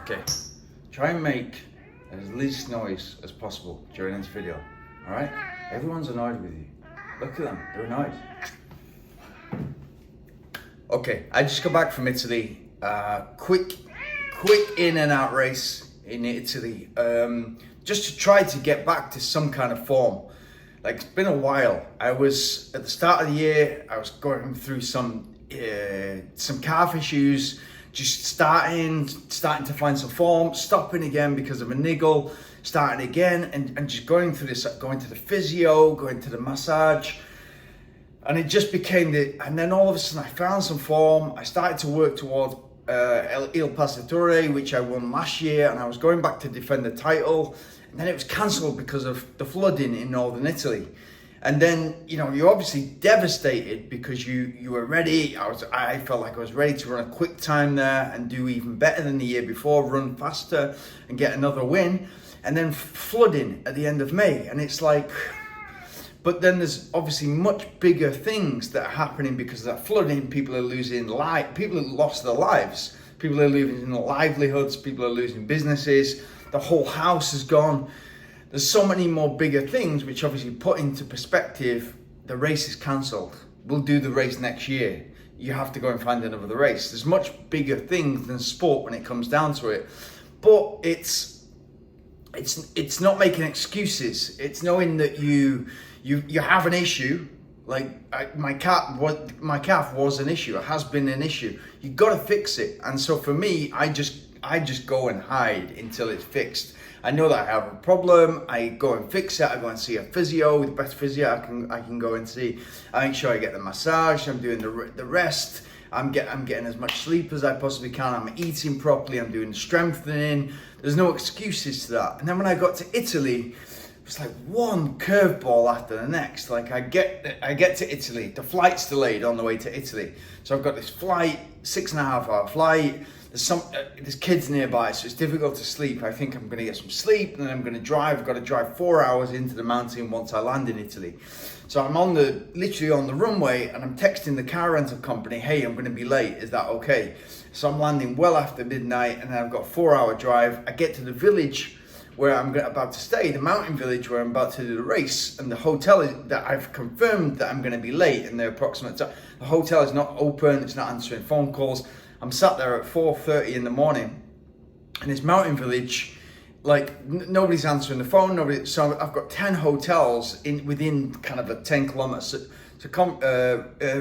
Okay, try and make as least noise as possible during this video, all right? Everyone's annoyed with you. Look at them, they're annoyed. Okay, I just got back from Italy. Quick in and out race in Italy. Just to try to get back to some kind of form. Like, it's been a while. I was, at the start of the year, I was going through some calf issues, just starting to find some form, stopping again because of a niggle, starting again, and just going through this, going to the physio, going to the massage, and it just became and then all of a sudden I found some form. I started to work towards Il Passatore, which I won last year, and I was going back to defend the title, and then it was cancelled because of the flooding in northern Italy. And then, you know, you're obviously devastated because you were ready. I felt like I was ready to run a quick time there and do even better than the year before, run faster and get another win. And then flooding at the end of May. And it's like, but then there's obviously much bigger things that are happening because of that flooding. People are losing people have lost their lives. People are losing livelihoods. People are losing businesses. The whole house is gone. There's so many more bigger things which obviously put into perspective, the race is cancelled. We'll do the race next year. You have to go and find another race. There's much bigger things than sport when it comes down to it. But it's not making excuses. It's knowing that you have an issue. Like my calf was an issue. It has been an issue. You got to fix it. And so for me, I just go and hide until it's fixed. I know that I have a problem. I go and fix it. I go and see a physio, the best physio I can go and see. I make sure I get the massage. I'm doing the rest. I'm getting as much sleep as I possibly can. I'm eating properly. I'm doing strengthening. There's no excuses to that. And then when I got to Italy, it was like one curveball after the next. Like I get to Italy. The flight's delayed on the way to Italy. So I've got this flight, 6.5 hour flight. There's kids nearby, so it's difficult to sleep. I think I'm going to get some sleep, and then I'm going to drive. I've got to drive 4 hours into the mountain once I land in Italy. So I'm literally on the runway, and I'm texting the car rental company, hey, I'm going to be late. Is that okay? So I'm landing well after midnight, and then I've got a 4-hour drive. I get to the village where I'm about to stay, the mountain village where I'm about to do the race, and the hotel that I've confirmed that I'm going to be late in the approximate time. The hotel is not open. It's not answering phone calls. I'm sat there at 4:30 in the morning in this mountain village, like nobody's answering the phone. So I've got 10 hotels within kind of a 10 kilometer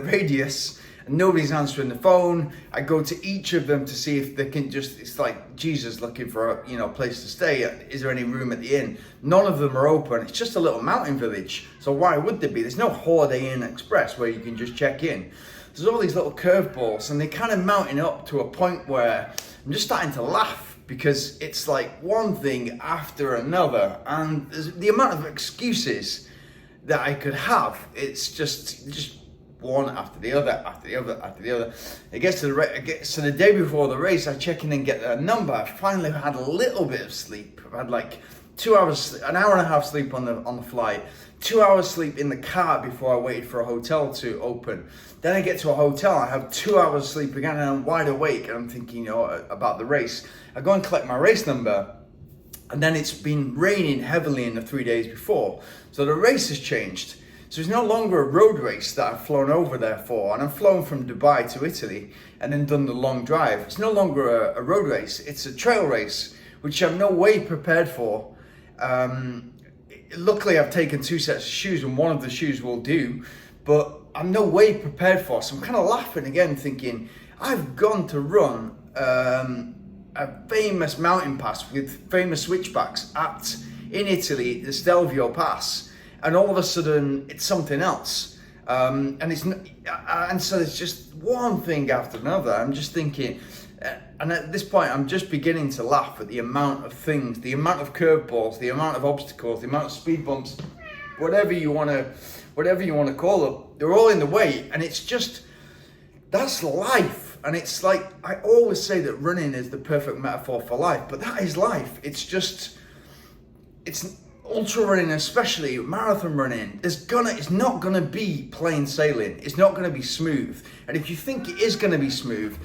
radius, and nobody's answering the phone. I go to each of them to see if they can it's like Jesus looking for a place to stay. Is there any room at the inn? None of them are open. It's just a little mountain village. So why would there be? There's no Holiday Inn Express where you can just check in. There's all these little curveballs, and they're kind of mounting up to a point where I'm just starting to laugh because it's like one thing after another, and the amount of excuses that I could have, it's just one after the other, after the other, after the other. It gets to the day before the race, I check in and get a number. I finally had a little bit of sleep. I've had like 2 hours, an hour and a half sleep on the flight, 2 hours sleep in the car before I waited for a hotel to open. Then I get to a hotel, I have 2 hours sleep again, and I'm wide awake, and I'm thinking, about the race. I go and collect my race number, and then it's been raining heavily in the 3 days before. So the race has changed. So it's no longer a road race that I've flown over there for, and I've flown from Dubai to Italy and then done the long drive. It's no longer a road race, it's a trail race, which I'm no way prepared for. Luckily, I've taken 2 sets of shoes, and one of the shoes will do, but I'm no way prepared for. So I'm kind of laughing again, thinking, I've gone to run a famous mountain pass with famous switchbacks in Italy, the Stelvio Pass, and all of a sudden it's something else. And so it's just one thing after another. I'm just thinking, and at this point, I'm just beginning to laugh at the amount of things, the amount of curveballs, the amount of obstacles, the amount of speed bumps, whatever you want to call them. They're all in the way, and it's just, that's life. And it's like, I always say that running is the perfect metaphor for life, but that is life. It's ultra running, especially marathon running. It's not gonna be plain sailing. It's not gonna be smooth. And if you think it is gonna be smooth,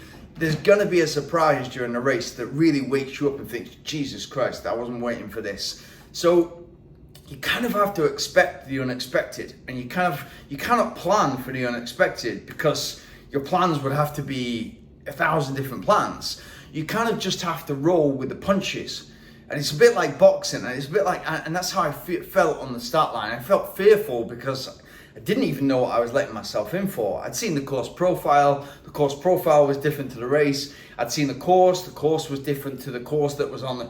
there's gonna be a surprise during the race that really wakes you up and thinks, Jesus Christ, I wasn't waiting for this. So you kind of have to expect the unexpected, and you cannot plan for the unexpected, because your plans would have to be 1,000 different plans. You kind of just have to roll with the punches. And it's a bit like boxing, and it's a bit like, and that's how I felt on the start line. I felt fearful because I didn't even know what I was letting myself in for. I'd seen the course profile. The course profile was different to the race. I'd seen the course was different to the course that was on the,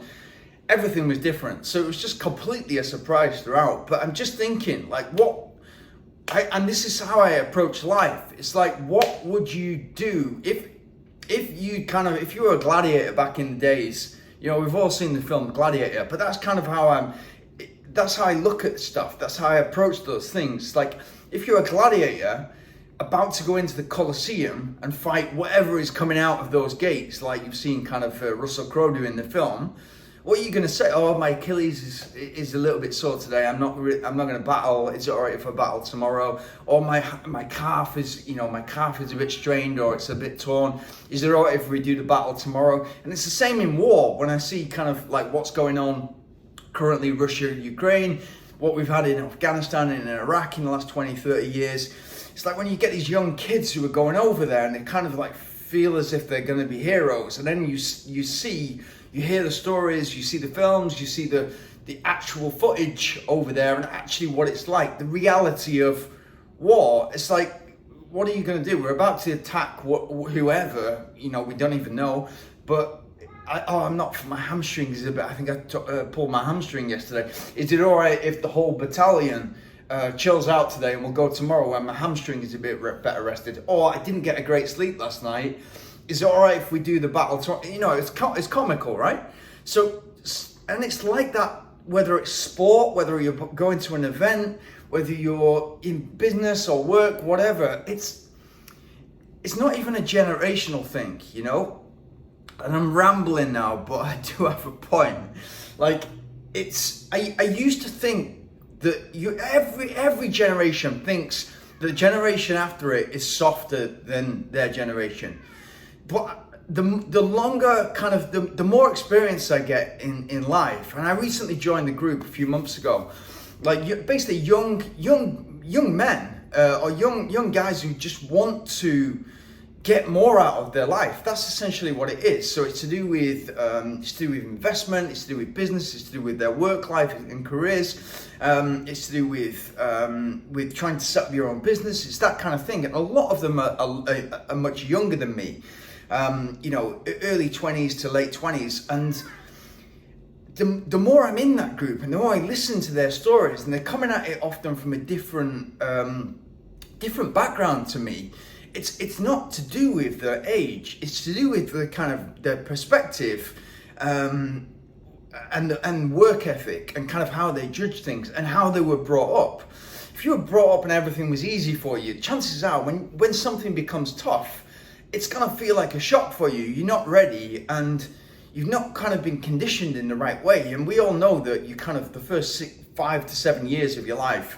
everything was different. So it was just completely a surprise throughout. But I'm just thinking, like, and this is how I approach life. It's like, what would you do if you were a gladiator back in the days? You know, we've all seen the film Gladiator, but that's kind of how that's how I look at stuff. That's how I approach those things. Like, if you're a gladiator about to go into the Colosseum and fight whatever is coming out of those gates, like you've seen kind of Russell Crowe do in the film, what are you going to say? Oh, my Achilles is a little bit sore today. I'm not going to battle. Is it all right if I battle tomorrow? Or my calf is, my calf is a bit strained, or it's a bit torn. Is it all right if we do the battle tomorrow? And it's the same in war. When I see kind of like what's going on currently, Russia, Ukraine, what we've had in Afghanistan and in Iraq in the last 20, 30 years. It's like when you get these young kids who are going over there and they kind of like feel as if they're going to be heroes. And then you hear the stories, you see the films, you see the actual footage over there and actually what it's like, the reality of war. It's like, what are you going to do? We're about to attack whoever, we don't even know. But I'm not, my hamstring is a bit, I think I pulled my hamstring yesterday. Is it all right if the whole battalion chills out today and we'll go tomorrow when my hamstring is a bit better rested? Or I didn't get a great sleep last night. Is it all right if we do the battle tomorrow? It's comical, right? So, and it's like that, whether it's sport, whether you're going to an event, whether you're in business or work, whatever. It's not even a generational thing, And I'm rambling now, but I do have a point. Like, I used to think that every generation thinks the generation after it is softer than their generation. But the longer kind of the more experience I get in life, and I recently joined the group a few months ago, like basically young men or young guys who just want to get more out of their life. That's essentially what it is. So it's to do with investment, it's to do with business, it's to do with their work life and careers. It's to do with trying to set up your own business. It's that kind of thing. And a lot of them are much younger than me. Early 20s to late 20s. And the more I'm in that group and the more I listen to their stories, and they're coming at it often from a different background to me. It's not to do with their age. It's to do with the kind of their perspective and work ethic and kind of how they judge things and how they were brought up. If you were brought up and everything was easy for you, chances are when something becomes tough, it's going to feel like a shock for you. You're not ready and you've not kind of been conditioned in the right way. And we all know that you kind of, the first 5 to 7 years of your life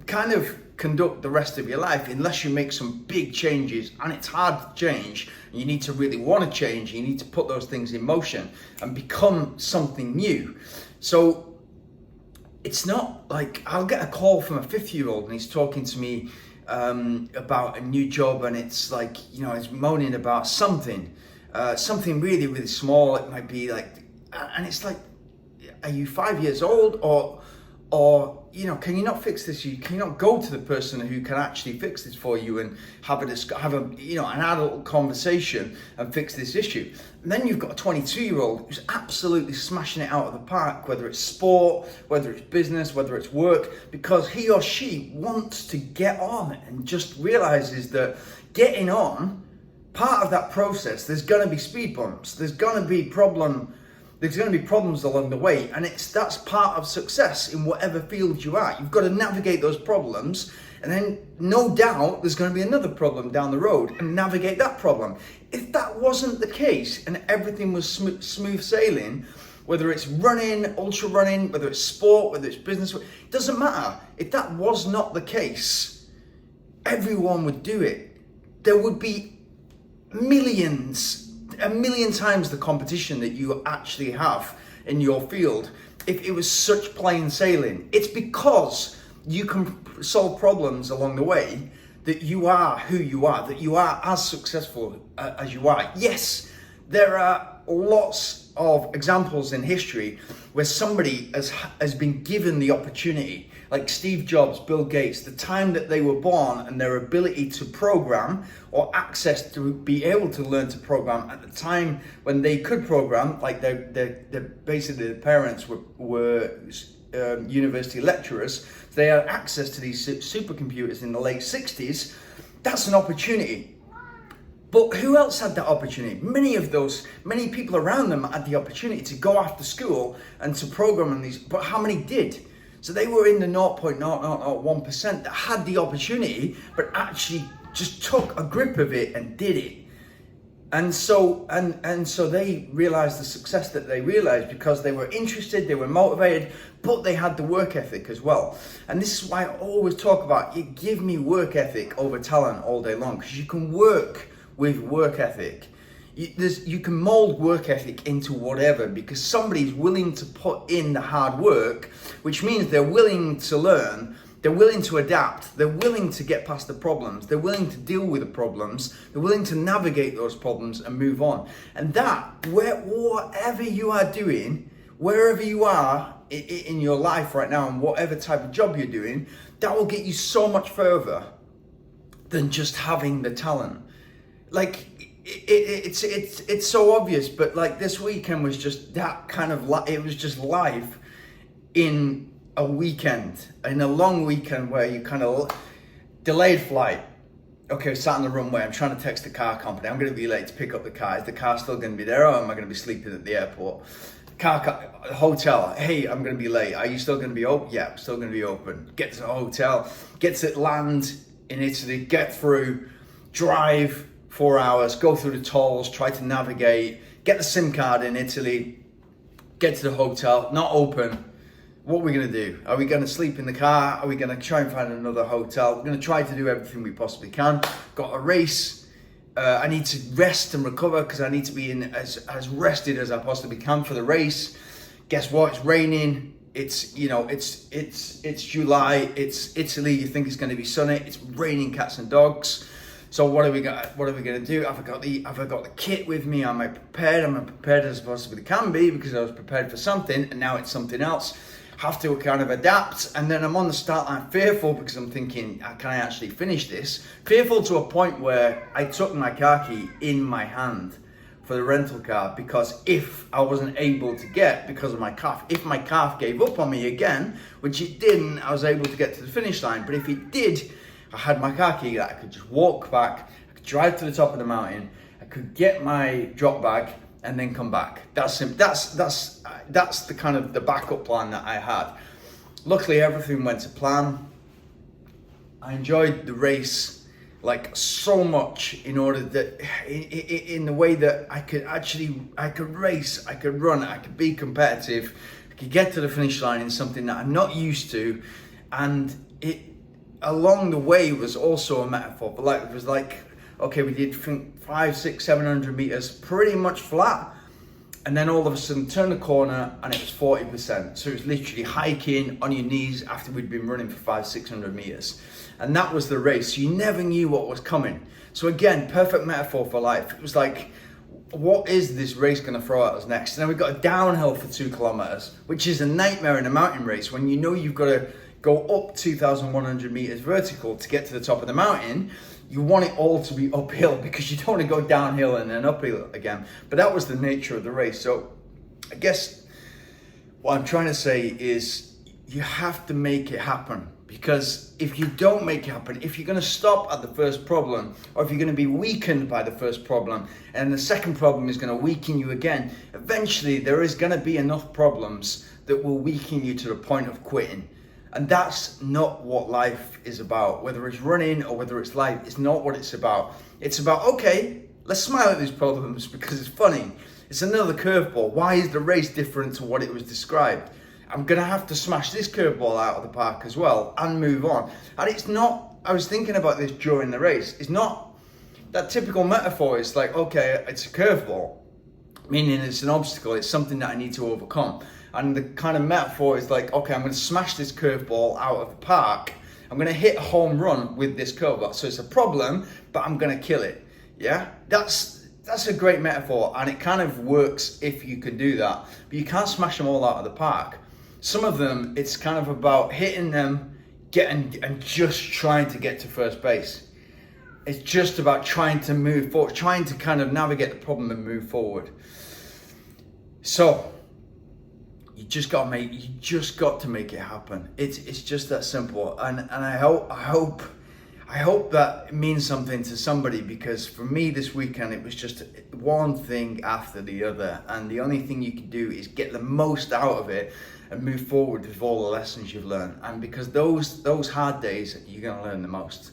kind of conduct the rest of your life unless you make some big changes, and it's hard to change. You need to really want to change. You need to put those things in motion and become something new. So it's not like I'll get a call from a 50-year-old and he's talking to me about a new job, and it's like, he's moaning about something really, really small. It might be like, and it's like, are you 5 years old or can you not fix this? Can you not go to the person who can actually fix this for you and have an adult conversation and fix this issue? And then you've got a 22-year-old who's absolutely smashing it out of the park, whether it's sport, whether it's business, whether it's work, because he or she wants to get on and just realizes that getting on, part of that process, there's going to be speed bumps, there's going to be problems along the way, and that's part of success in whatever field you are. You've got to navigate those problems, and then no doubt there's going to be another problem down the road, and navigate that problem. If that wasn't the case and everything was smooth sailing, whether it's running, ultra running, whether it's sport, whether it's business, it doesn't matter. If that was not the case, everyone would do it. There would be a million times the competition that you actually have in your field if it was such plain sailing. It's because you can solve problems along the way that you are who you are, that you are as successful as you are. Yes, there are lots of examples in history where somebody has been given the opportunity, like Steve Jobs, Bill Gates, the time that they were born and their ability to program, or access to be able to learn to program at the time when they could program, like basically their parents were university lecturers. They had access to these supercomputers in the late 60s. That's an opportunity. But who else had that opportunity? Many people around them had the opportunity to go after school and to program on these, but how many did? So they were in the 0.001% that had the opportunity, but actually just took a grip of it and did it. And so they realized the success that they realized because they were interested, they were motivated, but they had the work ethic as well. And this is why I always talk about, you give me work ethic over talent all day long, because you can work with work ethic. You can mold work ethic into whatever, because somebody's willing to put in the hard work, which means they're willing to learn, they're willing to adapt, they're willing to get past the problems, they're willing to deal with the problems, they're willing to navigate those problems and move on. And that, whatever you are doing, wherever you are in your life right now, and whatever type of job you're doing, that will get you so much further than just having the talent. Like, it's so obvious, but like this weekend was just that kind of it was just life in a weekend, in a long weekend where you kind of delayed flight. Okay, sat on the runway, I'm trying to text the car company, I'm going to be late to pick up the car. Is the car still going to be there, or am I going to be sleeping at the airport? Hotel, hey, I'm going to be late. Are you still going to be open? Yeah, I'm still going to be open. Get to the hotel, get to land in Italy, get through, drive 4 hours, go through the tolls, try to navigate, get the SIM card in Italy, get to the hotel, not open. What are we going to do? Are we going to sleep in the car? Are we going to try and find another hotel? We're going to try to do everything we possibly can. Got a race. I need to rest and recover because I need to be in as rested as I possibly can for the race. Guess what? It's raining. It's July. It's Italy. You think it's going to be sunny. It's raining cats and dogs. So what are we going to do? Have I got the kit with me? Am I prepared? Am I prepared as I possibly can be, because I was prepared for something and now it's something else. Have to kind of adapt, and then I'm on the start line fearful because I'm thinking, can I actually finish this? Fearful to a point where I took my car key in my hand for the rental car, because if I wasn't able to get, because of my calf, if my calf gave up on me again, which it didn't, I was able to get to the finish line. But if it did, I had my car key that I could just walk back, I could drive to the top of the mountain, I could get my drop bag and then come back. That's the kind of the backup plan that I had. Luckily, everything went to plan. I enjoyed the race like so much, in order that in the way that I could race, I could run, I could be competitive, I could get to the finish line in something that I'm not used to. And it along the way was also a metaphor, but like it was like, okay, we did 500, 600, 700 meters pretty much flat, and then all of a sudden turn the corner and it was 40%. So it was literally hiking on your knees after we'd been running for 500, 600 meters. And that was the race. So you never knew what was coming. So again, perfect metaphor for life. It was like, what is this race going to throw at us next? And then we got a downhill for 2 kilometers, which is a nightmare in a mountain race when you know you've got to go up 2,100 meters vertical to get to the top of the mountain. You want it all to be uphill because you don't want to go downhill and then uphill again. But that was the nature of the race. So I guess what I'm trying to say is you have to make it happen, because if you don't make it happen, if you're going to stop at the first problem, or if you're going to be weakened by the first problem, and the second problem is going to weaken you again, eventually there is going to be enough problems that will weaken you to the point of quitting. And that's not what life is about. Whether it's running or whether it's life, it's not what it's about. It's about, okay, let's smile at these problems because it's funny. It's another curveball. Why is the race different to what it was described? I'm going to have to smash this curveball out of the park as well and move on. And it's not, I was thinking about this during the race, it's not that typical metaphor is like, okay, it's a curveball, meaning it's an obstacle, it's something that I need to overcome. And the kind of metaphor is like, okay, I'm going to smash this curveball out of the park. I'm going to hit a home run with this curveball. So it's a problem, but I'm going to kill it. Yeah, that's a great metaphor, and it kind of works if you can do that. But you can't smash them all out of the park. Some of them, it's kind of about hitting them, getting and just trying to get to first base. It's just about trying to move forward, trying to kind of navigate the problem and move forward. So you just got to make it happen. It's just that simple. And I hope that it means something to somebody, because for me this weekend it was just one thing after the other, and the only thing you can do is get the most out of it and move forward with all the lessons you've learned. And because those hard days, you're going to learn the most.